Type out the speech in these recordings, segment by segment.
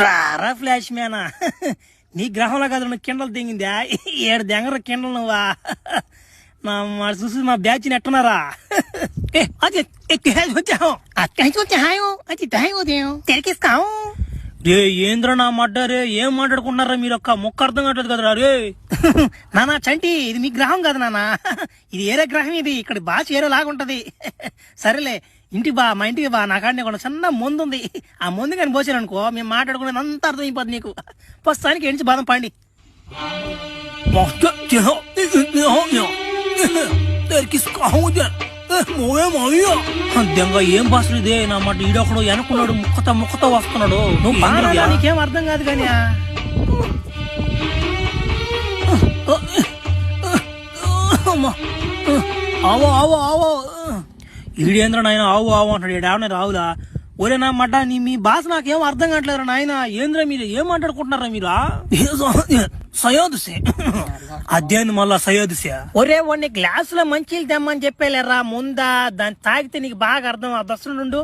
రారా ఫ్లాష్ మ్యానా నీ గ్రహంలో కదా నువ్వు కిండలు దిగిందా 7 దెంగర కిండలు నువ్వా మా చూసి మా బ్యాచ్ ఎట్టున్నారా రే ఏంద్ర నా మడ్డ రే ఏం మాట్లాడుకుంటున్నారా మీరు ఒక్క మొక్క అర్థం కావట్లేదు కదరా రే నానా చంటి ఇది మీ గ్రహం కదా నానా ఇది ఏరే గ్రహం ఇది ఇక్కడ భాష ఏరేలాగుంటది సరేలే ఇంటికి బా మా ఇంటికి బా నా కాడనే కూడా చిన్న ముందు ఉంది ఆ ముందు కానీ పోసాను అనుకో మేము మాట్లాడుకునేది అంత అర్థం అయిపోద్ది నీకు ప్రస్తుతానికి ఎంచి బాదం పండి ఏం భాషలు ఇదే నా మాట ఈడొకడు వెనుకున్నాడు ముక్కతో వస్తున్నాడు నువ్వు నీకేం అర్థం కాదు కానీ ఆవో ఆవో ఆవో ఈడేంద్ర నాయన ఆవు ఆవు అంటాడు ఈడావనే రావులా ఒరే నా మడ్డ మీ భాష నాకేం అర్థం కావట్లేదు నాయన ఏంద్ర మీరు ఏం మాట్లాడుకుంటున్నారా మీరు సయోదుసే అదేంది మళ్ళా సయోదుసే ఒరే వాడిని గ్లాస్ లో మంచి తెమ్మని చెప్పేలేరా ముందా దాన్ని తాగితే నీకు బాగా అర్థం ఆ దశ నుండు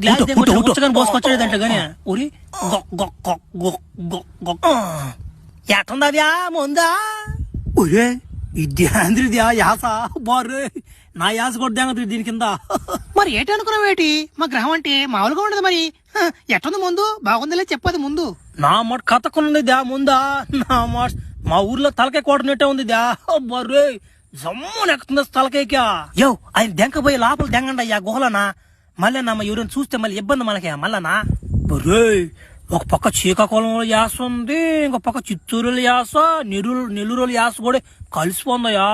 గ్లాస్ పోసుకొచ్చాడంట గానీ ఒరి ఎట్టుందా ముందా ఒరే ఇద్యా యాస బారే నా యాస కూడా దీని కింద మరి ఏటి అనుకున్నావేటి మా గ్రహం అంటే మామూలుగా ఉండదు మరి ఎట్టుంది ముందు బాగుందిలే చెప్పదు ముందు నా మాట కథకున్నది దా ముందా నా మాట మా ఊర్లో తలకాయ కోటనట్టే ఉంది దా బర్రే జమ్ము నెక్కుతుంది తలకాయకా యో ఆయన దెంకపోయి లోపల దెంగండి అయ్యా గుహలనా మళ్ళీ నా ఎవరైనా చూస్తే మళ్ళీ ఇబ్బంది మనకే మళ్ళనా బర్రే ఒక పక్క శ్రీకాకుళంలో యాస ఉంది ఇంకో పక్క చిత్తూరులో యాస నెల్లూరు యాస కూడా కలిసిపోందయ్యా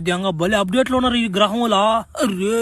దెంగ బలి అప్డేట్లు ఉన్నారు ఈ గ్రహంలో రే